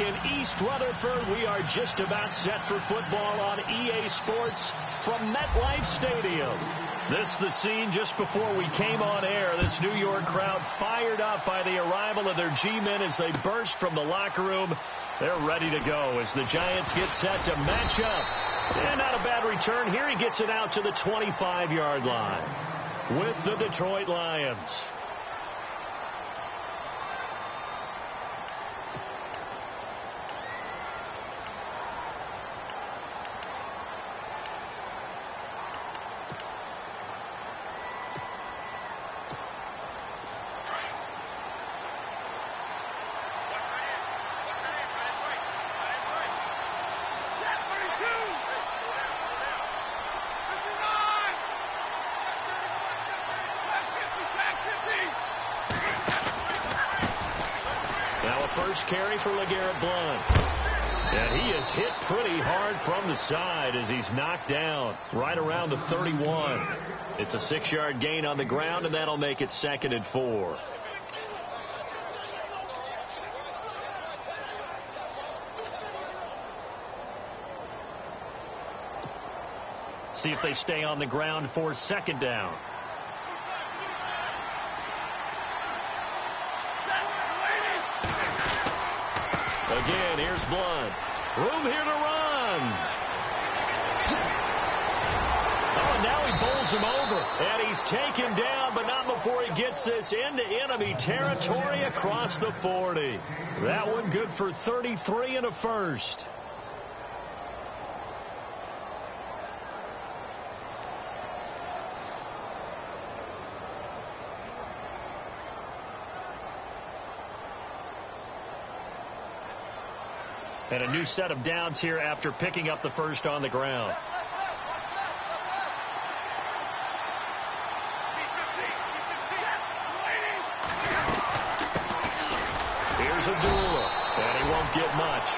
in East Rutherford. We are just about set for football on EA Sports from MetLife Stadium. This is the scene just before we came on air. This New York crowd fired up by the arrival of their G-men as they burst from the locker room. They're ready to go as the Giants get set to match up. And not a bad return here. He gets it out to the 25-yard line with the Detroit Lions. First carry for LeGarrette Blount. And he is hit pretty hard from the side as he's knocked down right around the 31. It's a 6-yard gain on the ground, and that'll make it 2nd and 4. See if they stay on the ground for 2nd down. Again, here's Blount. Room here to run. Oh, and now he bowls him over. And he's taken down, but not before he gets this into enemy territory across the 40. That one good for 33 and a first. And a new set of downs here after picking up the first on the ground. Here's Abdullah, and he won't get much.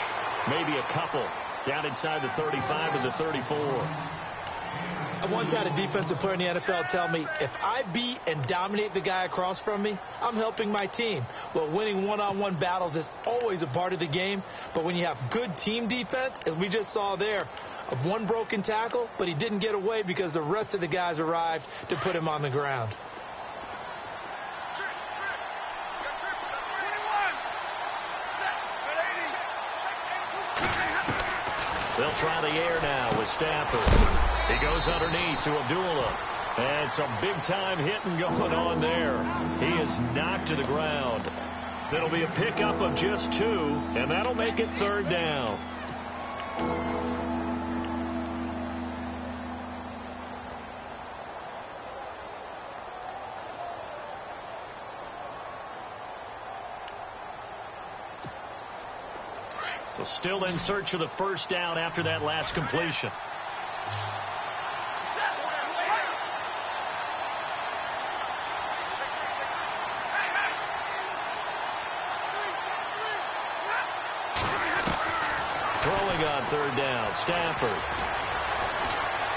Maybe a couple. Down inside the 35 and the 34. I once had a defensive player in the NFL tell me, if I beat and dominate the guy across from me, I'm helping my team. Well, winning one-on-one battles is always a part of the game, but when you have good team defense, as we just saw there, one broken tackle, but he didn't get away because the rest of the guys arrived to put him on the ground. They'll try the air now with Stafford. He goes underneath to Abdullah. And some big-time hitting going on there. He is knocked to the ground. It'll be a pickup of just 2, and that'll make it 3rd down. So still in search of the first down after that last completion. Throwing on 3rd down, Stafford.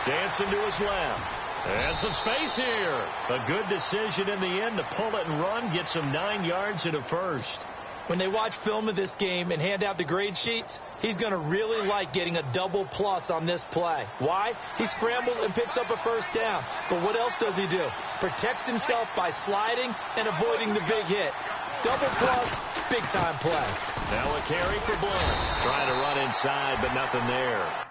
Dancing to his left. And some space here. A good decision in the end to pull it and run. Gets him 9 yards and a first. When they watch film of this game and hand out the grade sheets, he's going to really like getting a double plus on this play. Why? He scrambles and picks up a first down. But what else does he do? Protects himself by sliding and avoiding the big hit. Double plus, big-time play. Now a carry for Blount. Trying to run inside, but nothing there.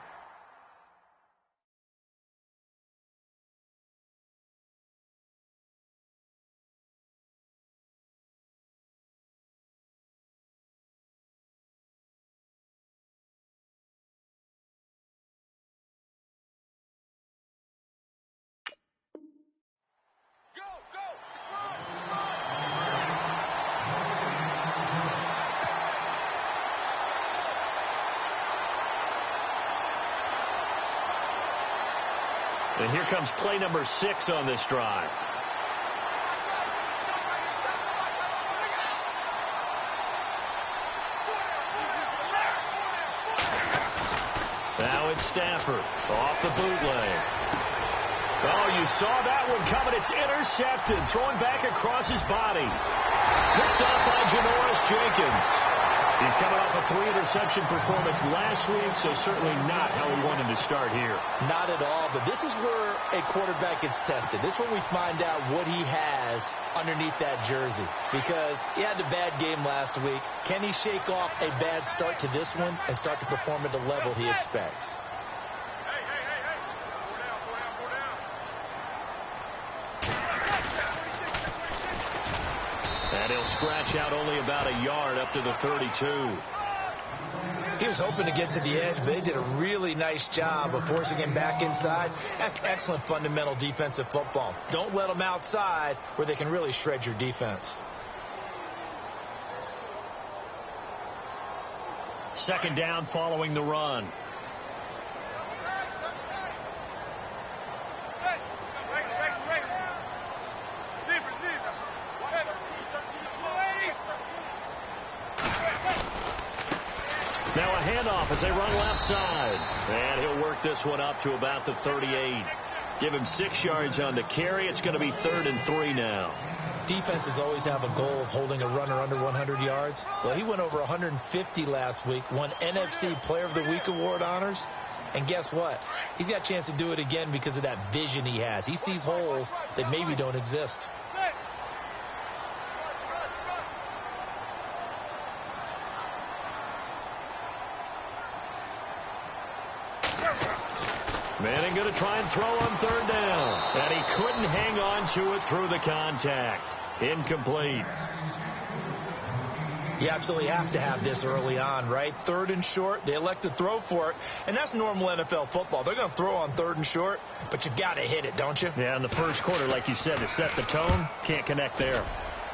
And here comes play number 6 on this drive. Now it's Stafford off the bootleg. Oh, you saw that one coming. It's intercepted. Throwing back across his body. Picked up by Janoris Jenkins. He's coming off a 3-interception performance last week, so certainly not how we wanted to start here. Not at all, but this is where a quarterback gets tested. This is where we find out what he has underneath that jersey, because he had a bad game last week. Can he shake off a bad start to this one and start to perform at the level he expects? And he'll scratch out only about a yard up to the 32. He was hoping to get to the edge, but they did a really nice job of forcing him back inside. That's excellent fundamental defensive football. Don't let them outside where they can really shred your defense. Second down following the run. Now a handoff as they run left side. And he'll work this one up to about the 38. Give him 6 yards on the carry. It's going to be 3rd and 3 now. Defenses always have a goal of holding a runner under 100 yards. Well, he went over 150 last week, won NFC Player of the Week award honors. And guess what? He's got a chance to do it again because of that vision he has. He sees holes that maybe don't exist. Manning going to try and throw on 3rd down. And he couldn't hang on to it through the contact. Incomplete. You absolutely have to have this early on, right? 3rd and short, they elect to throw for it, and that's normal NFL football. They're going to throw on 3rd and short, but you've got to hit it, don't you? Yeah, in the first quarter, like you said, to set the tone, can't connect there.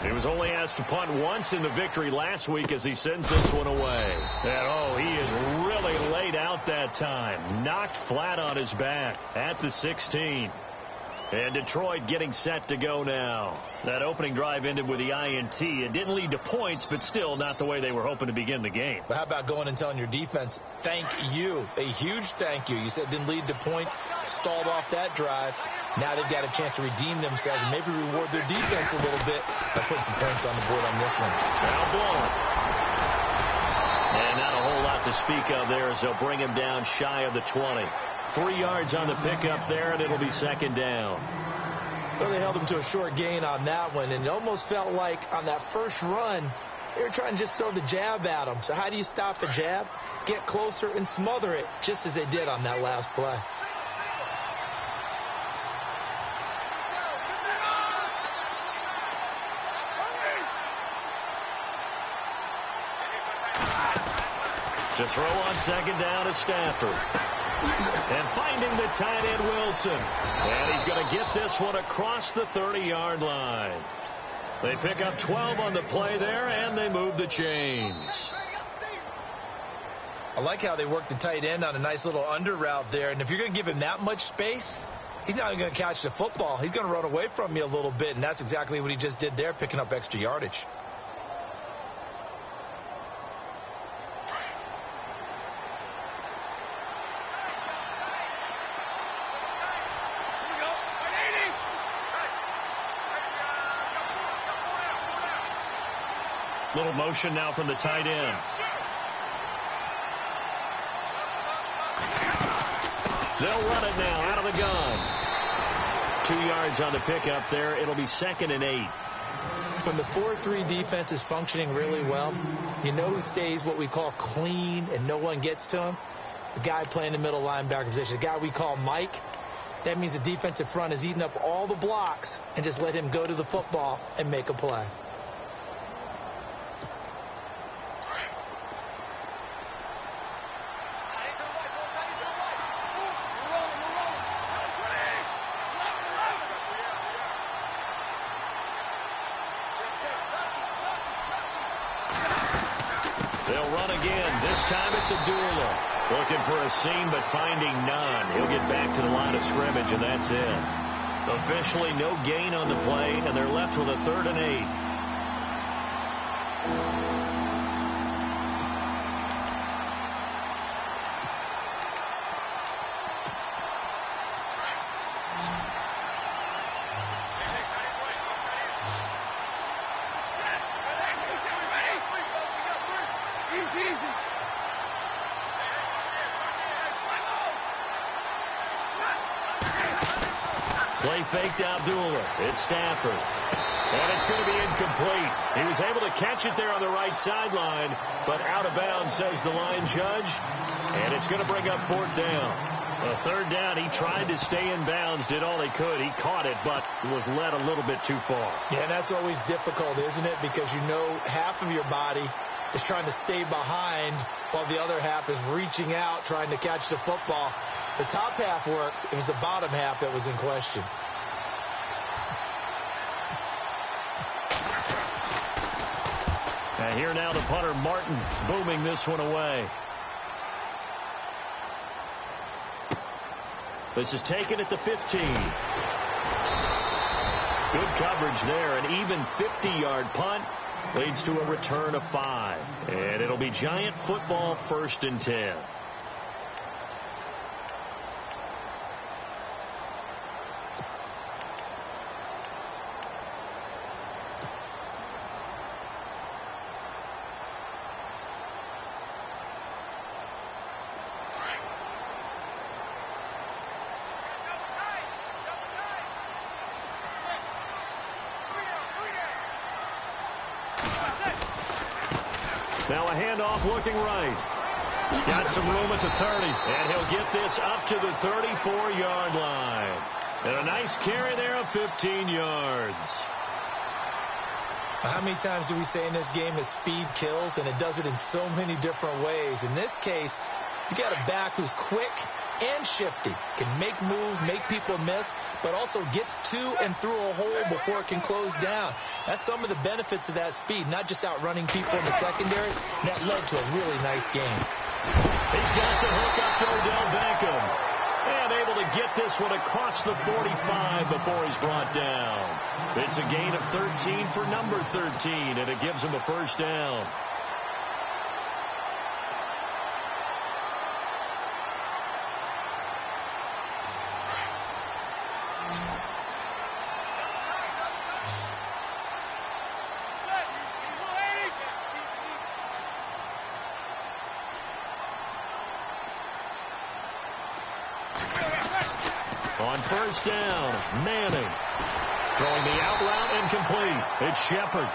He was only asked to punt once in the victory last week as he sends this one away. And, he is really laid out that time. Knocked flat on his back at the 16. And Detroit getting set to go now. That opening drive ended with the INT. It didn't lead to points, but still not the way they were hoping to begin the game. But how about going and telling your defense, thank you, a huge thank you. You said it didn't lead to points, stalled off that drive. Now they've got a chance to redeem themselves and maybe reward their defense a little bit by putting some points on the board on this one. Now blown. And not a whole lot to speak of there as they'll bring him down shy of the 20. 3 yards on the pickup there, and it'll be 2nd down. Well, they held him to a short gain on that one, and it almost felt like on that first run, they were trying to just throw the jab at him. So how do you stop the jab? Get closer and smother it, just as they did on that last play. To throw on 2nd down is Stafford. And finding the tight end Wilson. And he's going to get this one across the 30-yard line. They pick up 12 on the play there, and they move the chains. I like how they work the tight end on a nice little under route there. And if you're going to give him that much space, he's not even going to catch the football. He's going to run away from you a little bit, and that's exactly what he just did there, picking up extra yardage. Little motion now from the tight end. They'll run it now out of the gun. 2 yards on the pickup there. It'll be 2nd and 8. When the 4-3 defense is functioning really well, you know who stays what we call clean and no one gets to him? The guy playing the middle linebacker position, the guy we call Mike. That means the defensive front is eating up all the blocks and just let him go to the football and make a play. They'll run again. This time it's Abdullah. Looking for a seam, but finding none. He'll get back to the line of scrimmage, and that's it. Officially no gain on the play, and they're left with a 3rd and 8. They faked Abdullah. It's Stafford. And it's going to be incomplete. He was able to catch it there on the right sideline, but out of bounds, says the line judge. And it's going to bring up 4th down. A 3rd down, he tried to stay in bounds, did all he could. He caught it, but was led a little bit too far. Yeah, and that's always difficult, isn't it? Because you know half of your body is trying to stay behind while the other half is reaching out, trying to catch the football. The top half worked. It was the bottom half that was in question. And here now the punter, Martin, booming this one away. This is taken at the 15. Good coverage there. An even 50-yard punt leads to a return of 5. And it'll be Giant football, 1st and 10. Now a handoff looking right. Got some room at the 30, and he'll get this up to the 34-yard line. And a nice carry there of 15 yards. How many times do we say in this game that speed kills, and it does it in so many different ways? In this case, you got a back who's quick and shifty, can make moves, make people miss, but also gets to and through a hole before it can close down. That's some of the benefits of that speed, not just outrunning people in the secondary. That led to a really nice game. He's got the hook up to Odell Beckham. And able to get this one across the 45 before he's brought down. It's a gain of 13 for number 13, and it gives him a 1st down. On 1st down, Manning. Throwing the out route incomplete. It's Shepard.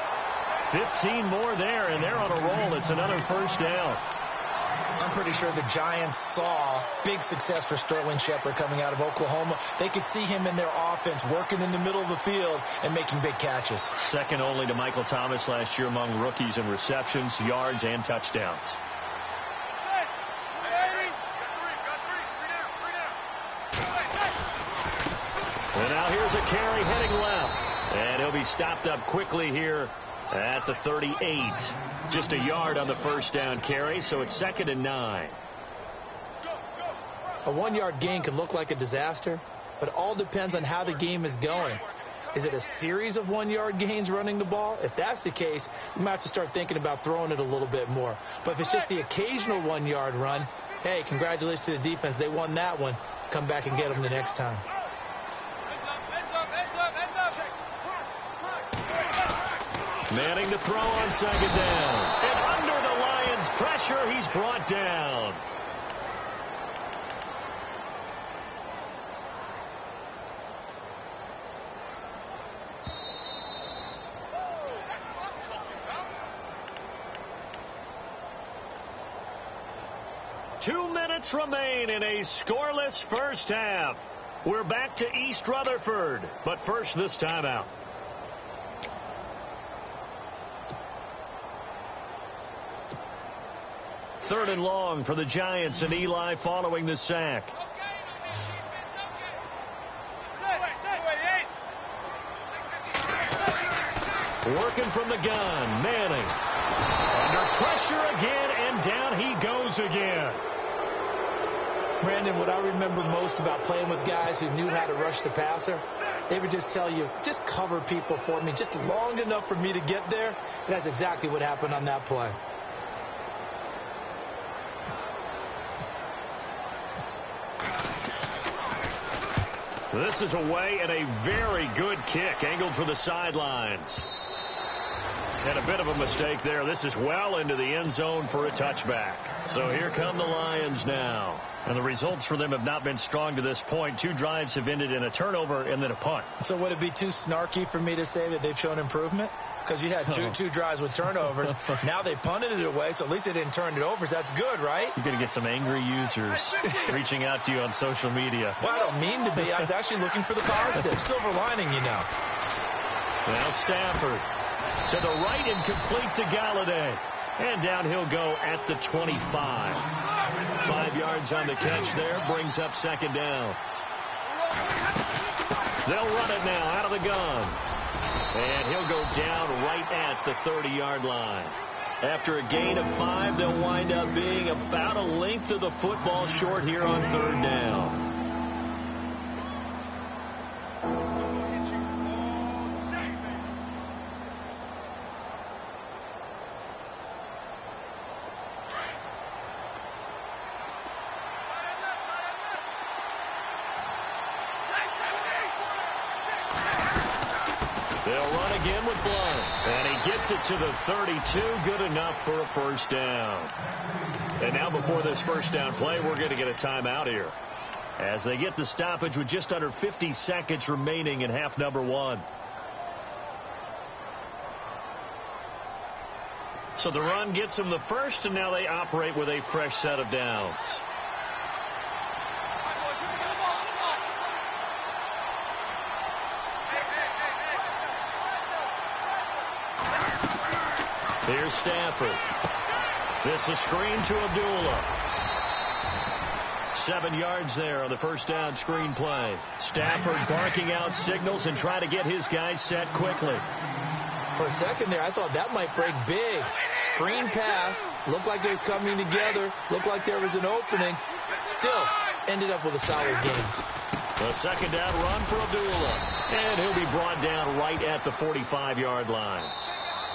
15 more there, and they're on a roll. It's another 1st down. I'm pretty sure the Giants saw big success for Sterling Shepard coming out of Oklahoma. They could see him in their offense working in the middle of the field and making big catches. Second only to Michael Thomas last year among rookies in receptions, yards, and touchdowns. And now here's a carry heading left. And he'll be stopped up quickly here at the 38. Just a yard on the 1st down carry, so it's 2nd and 9. A 1-yard gain can look like a disaster, but it all depends on how the game is going. Is it a series of 1-yard gains running the ball? If that's the case, we might have to start thinking about throwing it a little bit more. But if it's just the occasional 1-yard run, hey, congratulations to the defense. They won that one. Come back and get them the next time. Manning to throw on 2nd down. And under the Lions' pressure, he's brought down. Two minutes remain in a scoreless first half. We're back to East Rutherford, but first this timeout. Third and long for the Giants, and Eli following the sack. Working from the gun, Manning. Under pressure again, and down he goes again. Brandon, what I remember most about playing with guys who knew how to rush the passer, they would just tell you, just cover people for me, just long enough for me to get there. And that's exactly what happened on that play. This is away, and a very good kick angled for the sidelines. And a bit of a mistake there. This is well into the end zone for a touchback. So here come the Lions now. And the results for them have not been strong to this point. 2 drives have ended in a turnover and then a punt. So would it be too snarky for me to say that they've shown improvement? Because you had two drives with turnovers. Now they punted it away, so at least they didn't turn it over. So that's good, right? You're going to get some angry users reaching out to you on social media. Well, I don't mean to be. I was actually looking for the positive. Silver lining, you know. Now Stafford to the right and complete to Galladay. And down he'll go at the 25. 5 yards on the catch there. Brings up second down. They'll run it now out of the gun. And he'll go down right at the 30-yard line. After a gain of 5, they'll wind up being about a length of the football short here on third down. They'll run again with Blunt. And he gets it to the 32. Good enough for a first down. And now before this first down play, we're going to get a timeout here, as they get the stoppage with just under 50 seconds remaining in half number 1. So the run gets them the first, and now they operate with a fresh set of downs. Here's Stafford. This is screen to Abdullah. 7 yards there on the first down screen play. Stafford barking out signals and trying to get his guys set quickly. For a second there, I thought that might break big. Screen pass. Looked like it was coming together. Looked like there was an opening. Still ended up with a solid game. The second down run for Abdullah. And he'll be brought down right at the 45-yard line.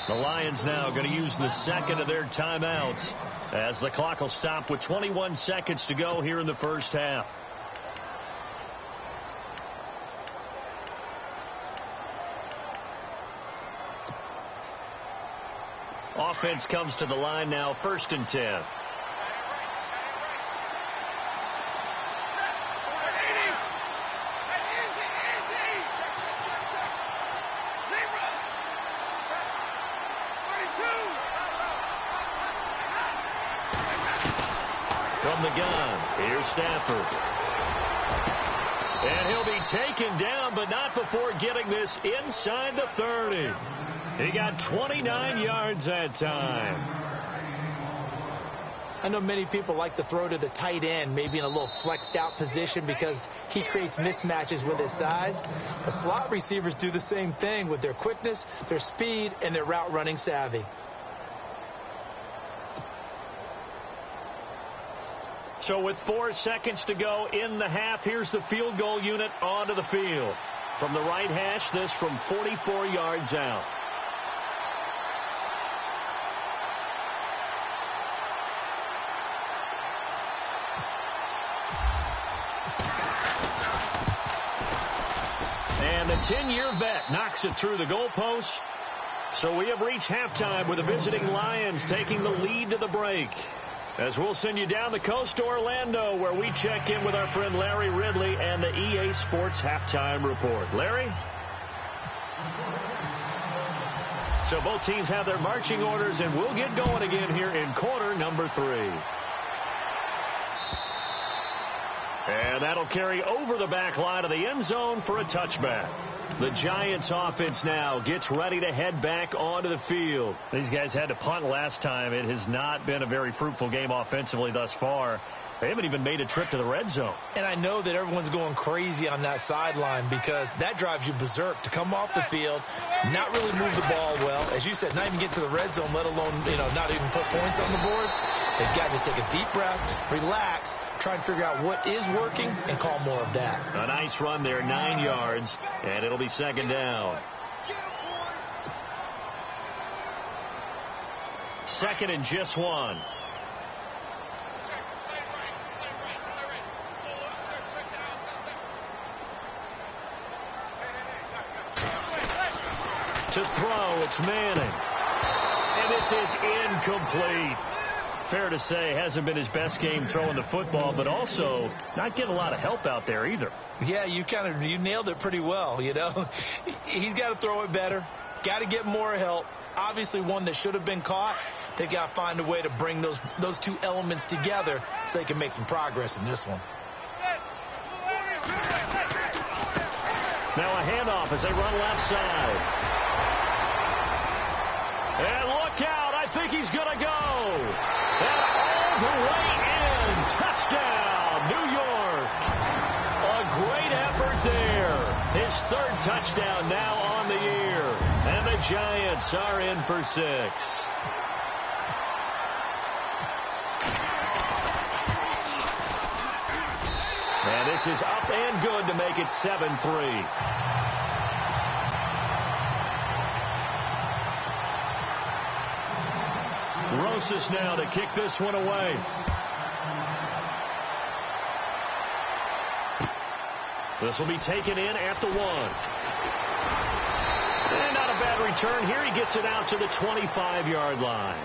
The Lions now going to use the second of their timeouts, as the clock will stop with 21 seconds to go here in the first half. Offense comes to the line now, 1st and 10. From the gun, here's Stafford. And he'll be taken down, but not before getting this inside the 30. He got 29 yards that time. I know many people like to throw to the tight end, maybe in a little flexed out position, because he creates mismatches with his size. The slot receivers do the same thing with their quickness, their speed, and their route running savvy. So with 4 seconds to go in the half, here's the field goal unit onto the field. From the right hash, this from 44 yards out. And the 10-year vet knocks it through the goalpost. So we have reached halftime with the visiting Lions taking the lead to the break. As we'll send you down the coast to Orlando, where we check in with our friend Larry Ridley and the EA Sports Halftime Report. Larry? So both teams have their marching orders, and we'll get going again here in quarter number 3. And that'll carry over the back line of the end zone for a touchback. The Giants offense now gets ready to head back onto the field. These guys had to punt last time. It has not been a very fruitful game offensively thus far. They haven't even made a trip to the red zone. And I know that everyone's going crazy on that sideline, because that drives you berserk to come off the field, not really move the ball well. As you said, not even get to the red zone, let alone, not even put points on the board. They've got to just take a deep breath, relax, try and figure out what is working, and call more of that. A nice run there, 9 yards, and it'll be second down. Second and just 1. To throw, it's Manning. And this is incomplete. Fair to say, hasn't been his best game throwing the football, but also not getting a lot of help out there either. Yeah, you nailed it pretty well, you know. He's got to throw it better, got to get more help. Obviously one that should have been caught. They got to find a way to bring those two elements together so they can make some progress in this one. Now a handoff as they run left side. And look out, I think he's going to go. And all the way in. Touchdown, New York. A great effort there. His third touchdown now on the year. And the Giants are in for 6. And this is up and good to make it 7-3. Rosas now to kick this one away. This will be taken in at the 1. And not a bad return here. He gets it out to the 25-yard line.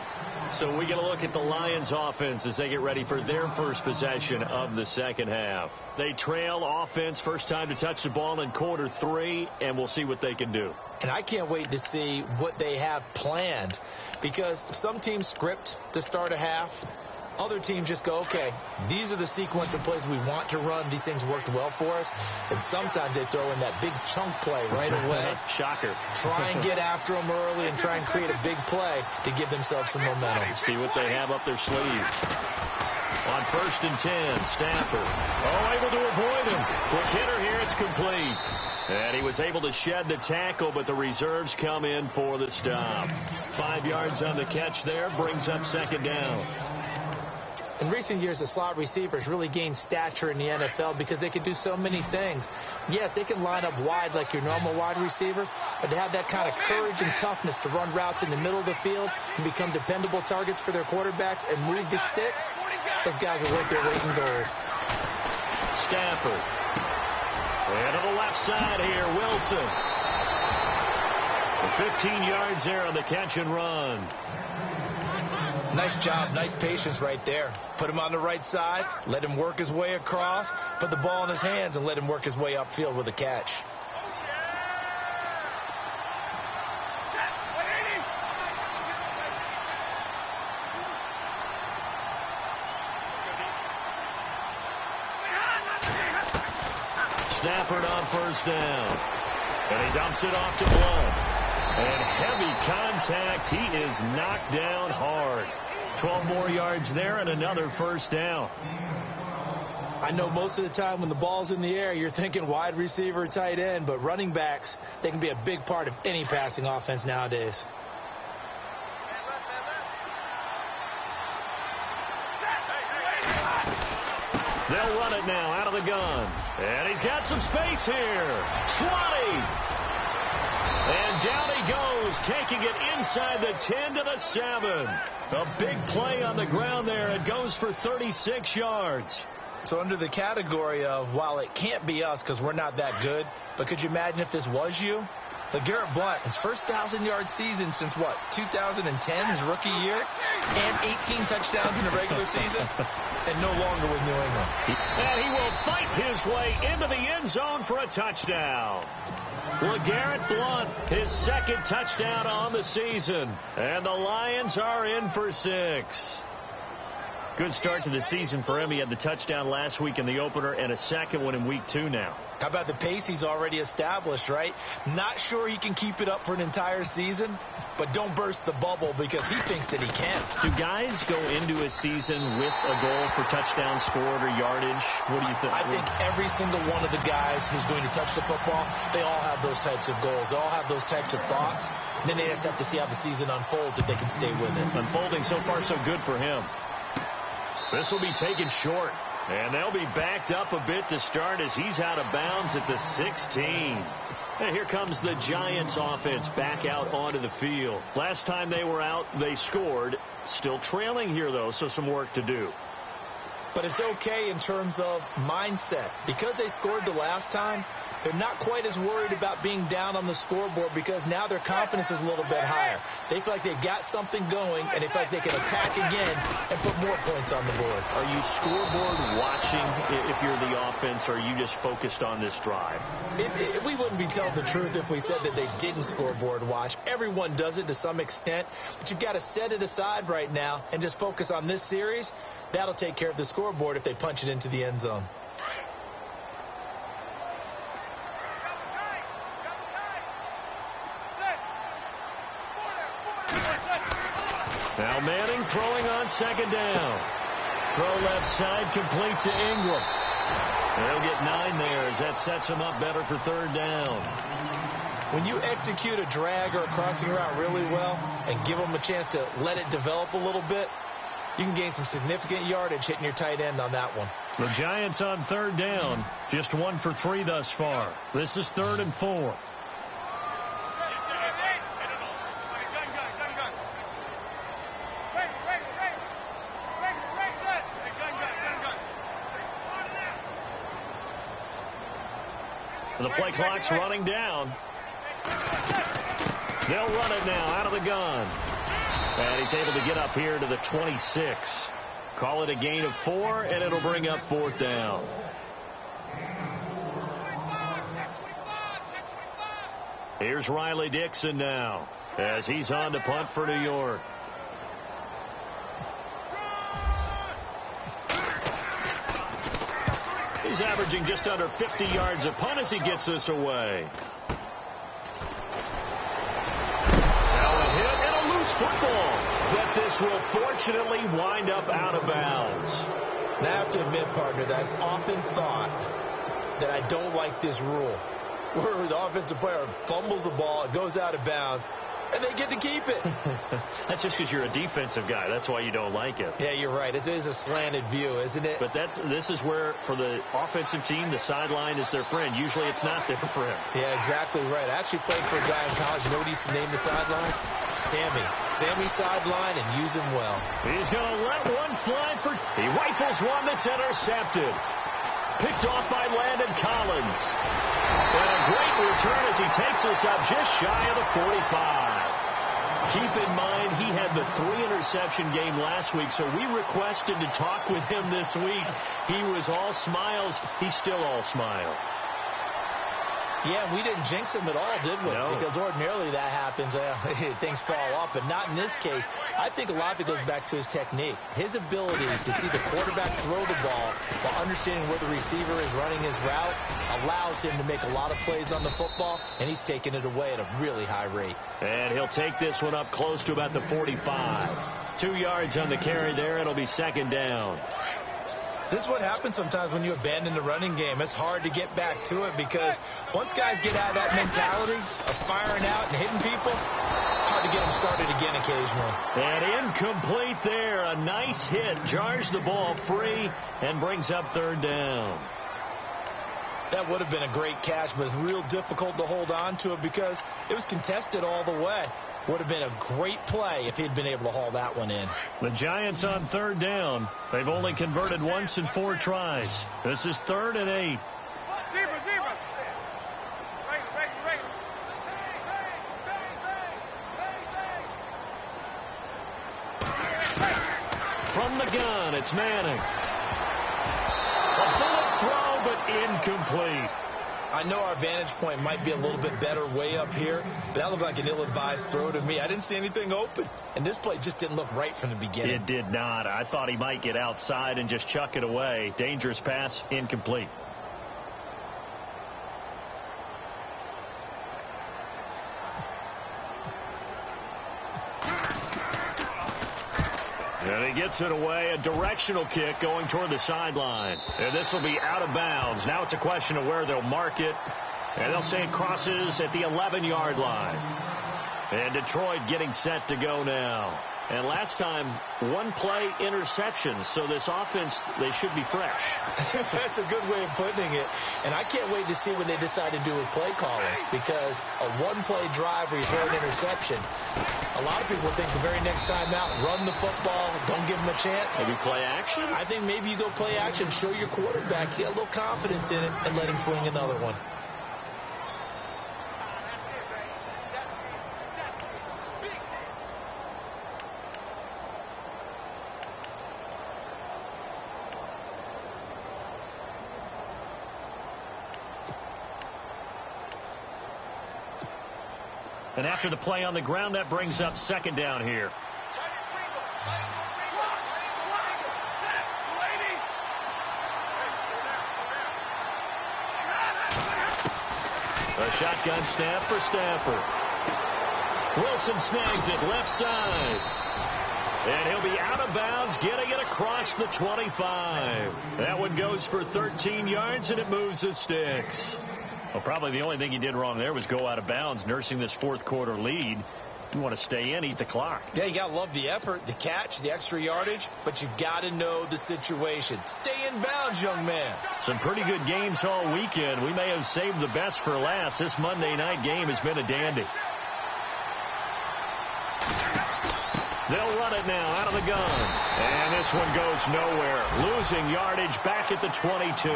So we get a look at the Lions offense as they get ready for their first possession of the second half. They trail offense, first time to touch the ball in quarter 3, and we'll see what they can do. And I can't wait to see what they have planned, because some teams script to start a half. Other teams just go, okay, these are the sequence of plays we want to run. These things worked well for us. And sometimes they throw in that big chunk play right away. Shocker. Try and get after them early and try and create a big play to give themselves some momentum. See what they have up their sleeve. On 1st and 10, Stafford. Able to avoid him. Quick hitter here, it's complete. And he was able to shed the tackle, but the reserves come in for the stop. 5 yards on the catch there, brings up second down. In recent years, the slot receivers really gained stature in the NFL because they can do so many things. Yes, they can line up wide like your normal wide receiver, but to have that kind of courage and toughness to run routes in the middle of the field and become dependable targets for their quarterbacks and move the sticks, those guys are worth their weight in gold. Stafford. And to the left side here, Wilson. 15 yards there on the catch and run. Nice job, nice patience right there. Put him on the right side, let him work his way across, put the ball in his hands, and let him work his way upfield with a catch. Stafford on first down. And he dumps it off to Blunt. And heavy contact. He is knocked down hard. 12 more yards there and another first down. I know most of the time when the ball's in the air, you're thinking wide receiver, tight end, but running backs, they can be a big part of any passing offense nowadays. They'll run it now out of the gun. And he's got some space here. 20. And down he goes, taking it inside the 10 to the 7. A big play on the ground there. It goes for 36 yards. So under the category of, while it can't be us because we're not that good, but could you imagine if this was you? LeGarrette Blount, his first 1,000-yard season since, 2010, his rookie year, and 18 touchdowns in the regular season, and no longer with New England. And he will fight his way into the end zone for a touchdown. LeGarrette Blount, his second touchdown on the season. And the Lions are in for 6. Good start to the season for him. He had the touchdown last week in the opener and a second one in week 2 now. How about the pace he's already established, right? Not sure he can keep it up for an entire season, but don't burst the bubble because he thinks that he can. Do guys go into a season with a goal for touchdown scored or yardage? What do you think? I think every single one of the guys who's going to touch the football, they all have those types of goals. They all have those types of thoughts. And then they just have to see how the season unfolds if they can stay with it. Unfolding so far so good for him. This will be taken short. And they'll be backed up a bit to start as he's out of bounds at the 16. And here comes the Giants offense back out onto the field. Last time they were out, they scored. Still trailing here, though, so some work to do. But it's okay in terms of mindset. Because they scored the last time, they're not quite as worried about being down on the scoreboard because now their confidence is a little bit higher. They feel like they've got something going, and they feel like they can attack again and put more points on the board. Are you scoreboard watching if you're the offense, or are you just focused on this drive? We wouldn't be telling the truth if we said that they didn't scoreboard watch. Everyone does it to some extent, but you've got to set it aside right now and just focus on this series. That'll take care of the scoreboard if they punch it into the end zone. Now Manning throwing on second down. Throw left side, complete to Ingram. They'll get 9 there as that sets them up better for third down. When you execute a drag or a crossing route really well and give them a chance to let it develop a little bit, you can gain some significant yardage hitting your tight end on that one. The Giants on third down, just 1 for 3 thus far. This is 3rd and 4. The play clock's running down. They'll run it now out of the gun. And he's able to get up here to the 26. Call it a gain of 4, and it'll bring up 4th down. Here's Riley Dixon now as he's on to punt for New York. He's averaging just under 50 yards a punt as he gets this away. Now a hit and a loose football. But this will fortunately wind up out of bounds. Now I have to admit, partner, that I've often thought that I don't like this rule, where the offensive player fumbles the ball, it goes out of bounds, and they get to keep it. That's just because you're a defensive guy. That's why you don't like it. Yeah, you're right. It is a slanted view, isn't it? But this is where, for the offensive team, the sideline is their friend. Usually it's not there for him. Yeah, exactly right. I actually played for a guy in college. You know what he used to name the sideline? Sammy. Sammy sideline, and use him well. He's going to let one fly for... He rifles one that's intercepted. Picked off by Landon Collins. And a great return as he takes us up just shy of the 45. Keep in mind, he had the 3-interception game last week, so we requested to talk with him this week. He was all smiles. He's still all smile. Yeah, we didn't jinx him at all, did we? No. Because ordinarily that happens. Things fall off, but not in this case. I think a lot of it goes back to his technique. His ability to see the quarterback throw the ball while understanding where the receiver is running his route allows him to make a lot of plays on the football, and he's taking it away at a really high rate. And he'll take this one up close to about the 45. 2 yards on the carry there. It'll be second down. This is what happens sometimes when you abandon the running game. It's hard to get back to it because once guys get out of that mentality of firing out and hitting people, hard to get them started again occasionally. And incomplete there. A nice hit. Jars the ball free and brings up third down. That would have been a great catch, but it's real difficult to hold on to it because it was contested all the way. Would have been a great play if he'd been able to haul that one in. The Giants on third down. They've only converted once in 4 tries. This is 3rd and 8. From the gun, it's Manning. A bullet throw, but incomplete. I know our vantage point might be a little bit better way up here, but that looked like an ill-advised throw to me. I didn't see anything open, and this play just didn't look right from the beginning. It did not. I thought he might get outside and just chuck it away. Dangerous pass, incomplete. And he gets it away, a directional kick going toward the sideline. And this will be out of bounds. Now it's a question of where they'll mark it. And they'll say it crosses at the 11-yard line. And Detroit getting set to go now. And last time, one-play interception. So this offense, they should be fresh. That's a good way of putting it. And I can't wait to see what they decide to do with play calling. Because a one-play drive where you throw an interception, a lot of people think the very next time out, run the football, don't give them a chance. Maybe play action? I think maybe you go play action, show your quarterback, get a little confidence in it, and let him fling another one. And after the play on the ground, that brings up second down here. A shotgun snap for Stafford. Wilson snags it left side. And he'll be out of bounds, getting it across the 25. That one goes for 13 yards, and it moves the sticks. Well, probably the only thing he did wrong there was go out of bounds, nursing this fourth quarter lead. You want to stay in, eat the clock. Yeah, you got to love the effort, the catch, the extra yardage, but you got to know the situation. Stay in bounds, young man. Some pretty good games all weekend. We may have saved the best for last. This Monday night game has been a dandy. They'll run it now out of the gun. And this one goes nowhere. Losing yardage back at the 22.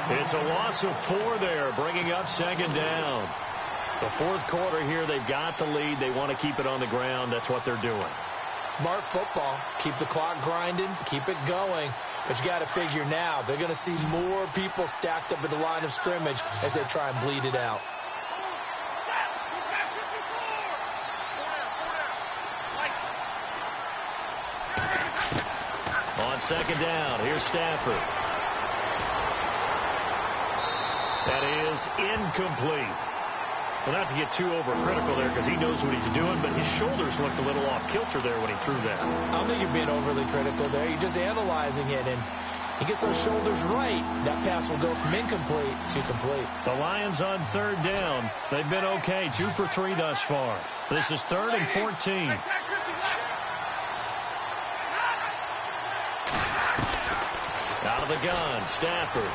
It's a loss of 4 there, bringing up second down. The fourth quarter here, they've got the lead. They want to keep it on the ground. That's what they're doing. Smart football. Keep the clock grinding. Keep it going. But you got to figure now, they're going to see more people stacked up at the line of scrimmage as they try and bleed it out. On second down, here's Stafford. That is incomplete. Well, not to get too overcritical there because he knows what he's doing, but his shoulders looked a little off kilter there when he threw that. I don't think you're being overly critical there. You're just analyzing it, and he gets those shoulders right. That pass will go from incomplete to complete. The Lions on third down. They've been okay, 2 for 3 thus far. This is 3rd and 14. Out of the gun, Stafford.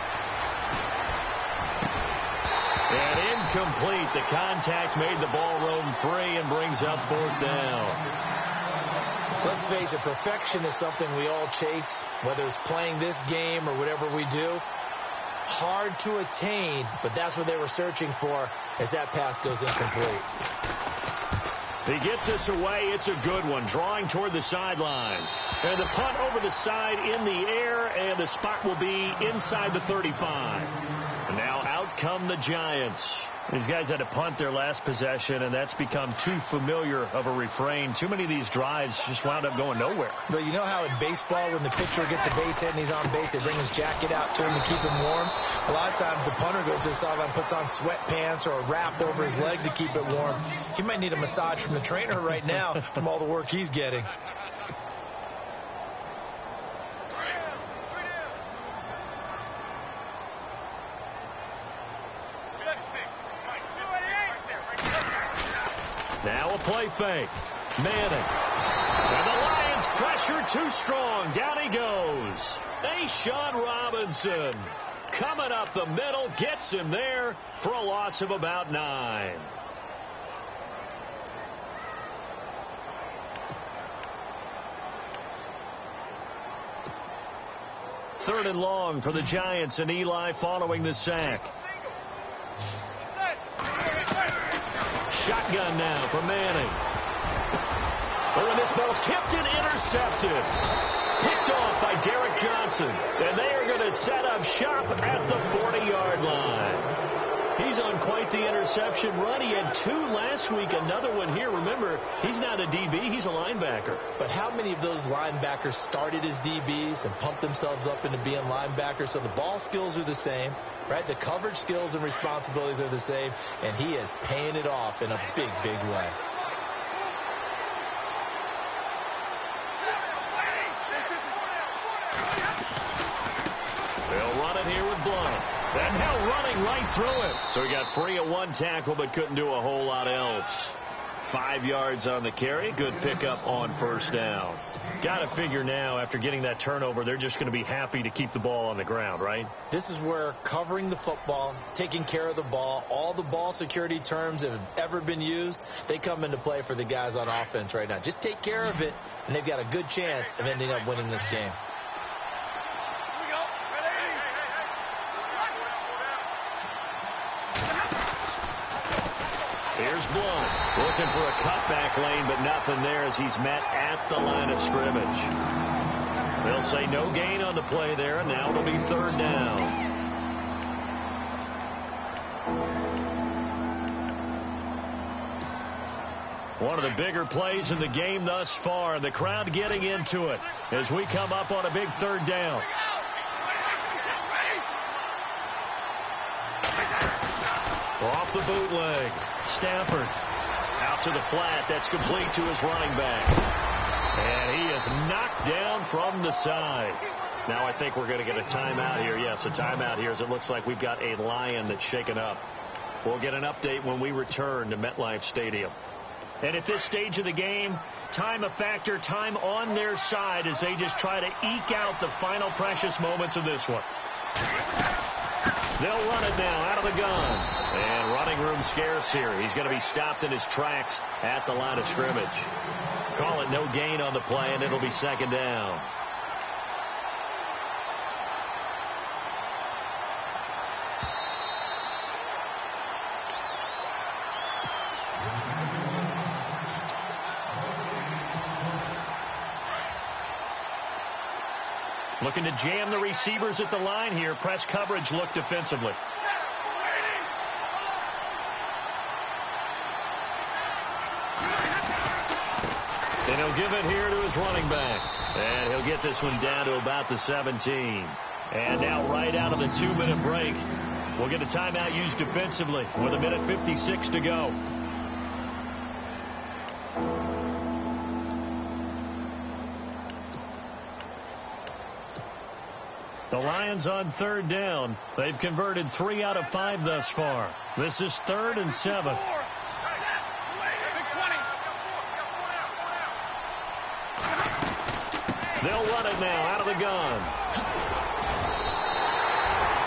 And incomplete. The contact made the ball roam free and brings up 4th down. Let's face it, perfection is something we all chase, whether it's playing this game or whatever we do. Hard to attain, but that's what they were searching for as that pass goes incomplete. He gets this away. It's a good one. Drawing toward the sidelines. And the punt over the side in the air, and the spot will be inside the 35. And now out come the Giants. These guys had to punt their last possession, and that's become too familiar of a refrain. Too many of these drives just wound up going nowhere. But you know how in baseball, when the pitcher gets a base hit and he's on base, they bring his jacket out to him to keep him warm? A lot of times the punter goes to the sideline, puts on sweatpants or a wrap over his leg to keep it warm. He might need a massage from the trainer right now from all the work he's getting. Now a play fake. Manning. And the Lions pressure too strong. Down he goes. Sean Robinson coming up the middle. Gets him there for a loss of about 9. Third and long for the Giants, and Eli following the sack. Shotgun now for Manning. Oh, and this ball's tipped and intercepted. Picked off by Derek Johnson. And they are going to set up shop at the 40-yard line. He's on quite the interception run. He had 2 last week, another one here. Remember, he's not a DB, he's a linebacker. But how many of those linebackers started as DBs and pumped themselves up into being linebackers? So the ball skills are the same, right? The coverage skills and responsibilities are the same, and he is paying it off in a big, big way. They'll run it here with Blount. And now running right through it. So he got free of 1 tackle but couldn't do a whole lot else. 5 yards on the carry. Good pickup on first down. Got to figure now, after getting that turnover, they're just going to be happy to keep the ball on the ground, right? This is where covering the football, taking care of the ball, all the ball security terms that have ever been used, they come into play for the guys on offense right now. Just take care of it, and they've got a good chance of ending up winning this game. Here's Blunt looking for a cutback lane, but nothing there as he's met at the line of scrimmage. They'll say no gain on the play there, and now it'll be third down. One of the bigger plays in the game thus far. The crowd getting into it as we come up on a big third down. Off the bootleg. Stafford out to the flat. That's complete to his running back. And he is knocked down from the side. Now I think we're going to get a timeout here. Yes, a timeout here as it looks like we've got a Lion that's shaken up. We'll get an update when we return to MetLife Stadium. And at this stage of the game, time a factor, time on their side as they just try to eke out the final precious moments of this one. They'll run it now out of the gun. And running room scarce here. He's going to be stopped in his tracks at the line of scrimmage. Call it no gain on the play, and it'll be second down. Looking to jam the receivers at the line here. Press coverage look defensively. And he'll give it here to his running back. And he'll get this one down to about the 17. And now right out of the 2-minute break, we'll get a timeout used defensively with 1:56 to go. The Lions on third down. They've converted 3 out of 5 thus far. This is 3rd and 7. They'll run it now out of the gun.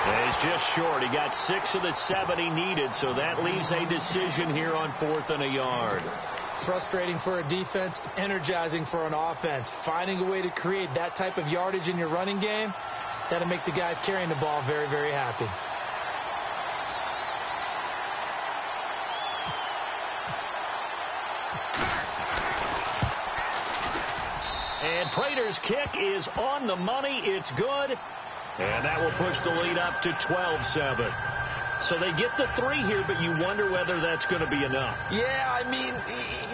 And he's just short. He got 6 of the 7 he needed, so that leaves a decision here on 4th and a yard. Frustrating for a defense, energizing for an offense. Finding a way to create that type of yardage in your running game, that'll make the guys carrying the ball very, very happy. And Prater's kick is on the money. It's good. And that will push the lead up to 12-7. So they get the 3 here, but you wonder whether that's going to be enough. Yeah, I mean,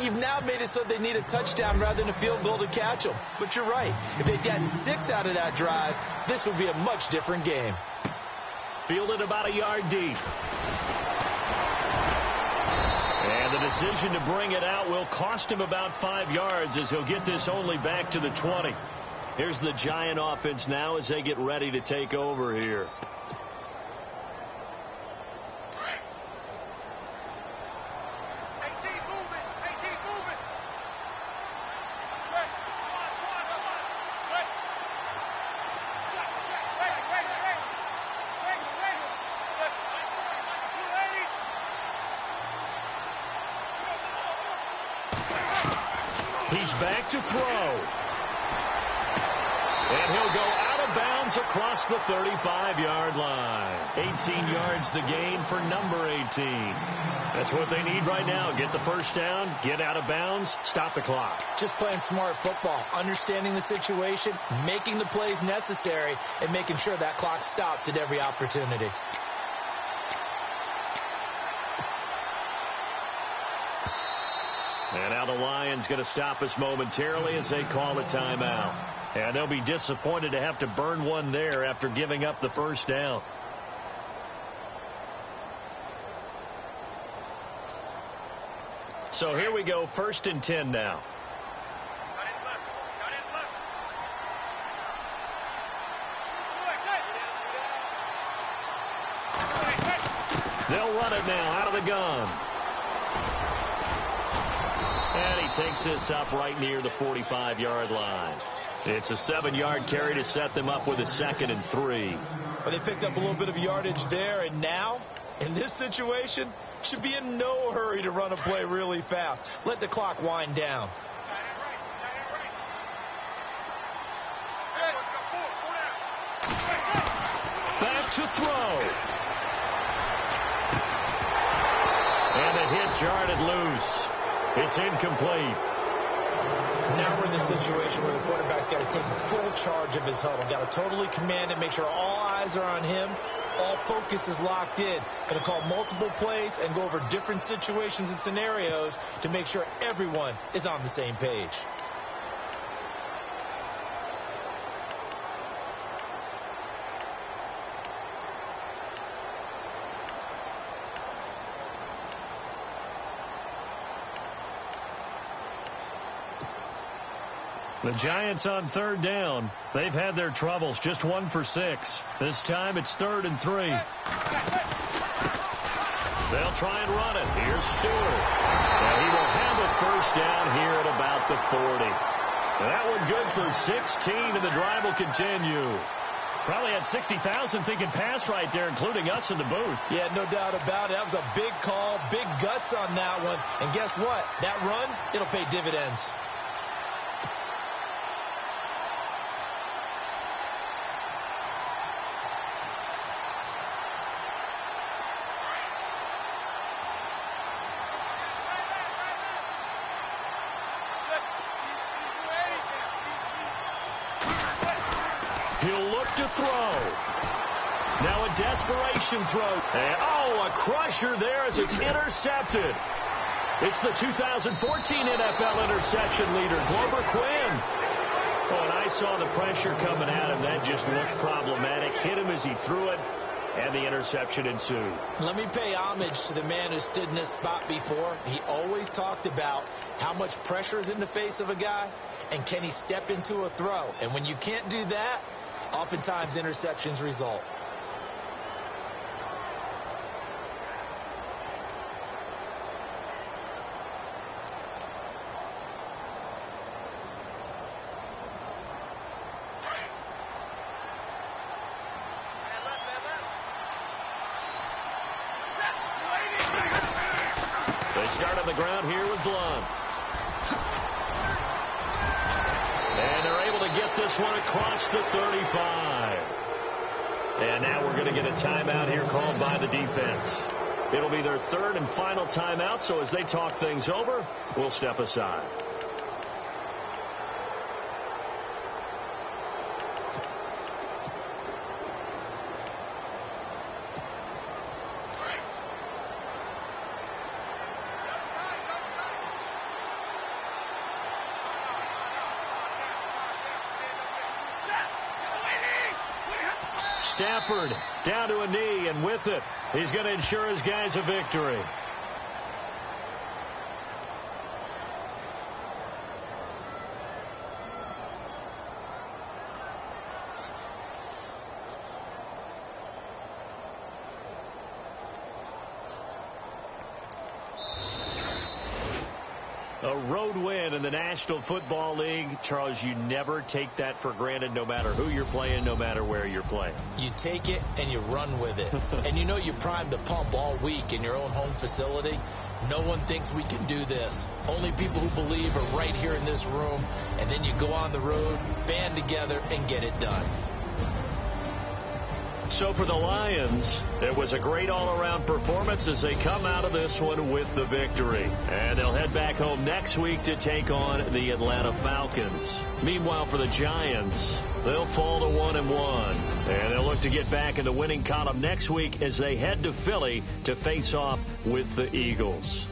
you've now made it so they need a touchdown rather than a field goal to catch them. But you're right. If they'd gotten 6 out of that drive, this would be a much different game. Fielded about a yard deep. And the decision to bring it out will cost him about 5 yards as he'll get this only back to the 20. Here's the Giant offense now as they get ready to take over here. He's back to throw. And he'll go out of bounds across the 35-yard line. 18 yards the gain for number 18. That's what they need right now. Get the first down, get out of bounds, stop the clock. Just playing smart football, understanding the situation, making the plays necessary, and making sure that clock stops at every opportunity. And now the Lions going to stop us momentarily as they call a timeout. And they'll be disappointed to have to burn one there after giving up the first down. So here we go, 1st and 10 now. They'll run it now out of the gun. takes this up right near the 45-yard line. It's a 7-yard carry to set them up with a 2nd and 3. Well, they picked up a little bit of yardage there, and now, in this situation, should be in no hurry to run a play really fast. Let the clock wind down. Back to throw. And the hit jarred it loose. It's incomplete. Now we're in the situation where the quarterback's got to take full charge of his huddle. Got to totally command it, make sure all eyes are on him. All focus is locked in. Going to call multiple plays and go over different situations and scenarios to make sure everyone is on the same page. The Giants on 3rd down. They've had their troubles. Just 1 for 6. This time it's 3rd and 3. They'll try and run it. Here's Stewart. And he will have it 1st down here at about the 40. That one good for 16, and the drive will continue. Probably had 60,000 thinking pass right there, including us in the booth. Yeah, no doubt about it. That was a big call, big guts on that one. And guess what? That run, it'll pay dividends. He'll look to throw. Now a desperation throw. And, a crusher there as it's intercepted. It's the 2014 NFL interception leader, Glover Quinn. Oh, and I saw the pressure coming at him. That just looked problematic. Hit him as he threw it, and the interception ensued. Let me pay homage to the man who stood in this spot before. He always talked about how much pressure is in the face of a guy, and can he step into a throw. And when you can't do that, oftentimes interceptions result. They start on the ground here with Blunt. And they're able to get this one across the 35. And now we're going to get a timeout here called by the defense. It'll be their 3rd and final timeout, so as they talk things over, we'll step aside. Stafford down to a knee, and with it, he's going to ensure his guys a victory. A road win in the National Football League. Charles, you never take that for granted, no matter who you're playing, no matter where you're playing. You take it and you run with it. And you know you primed the pump all week in your own home facility. No one thinks we can do this. Only people who believe are right here in this room. And then you go on the road, band together, and get it done. So for the Lions, it was a great all-around performance as they come out of this one with the victory. And they'll head back home next week to take on the Atlanta Falcons. Meanwhile, for the Giants, they'll fall to 1-1. And they'll look to get back in the winning column next week as they head to Philly to face off with the Eagles.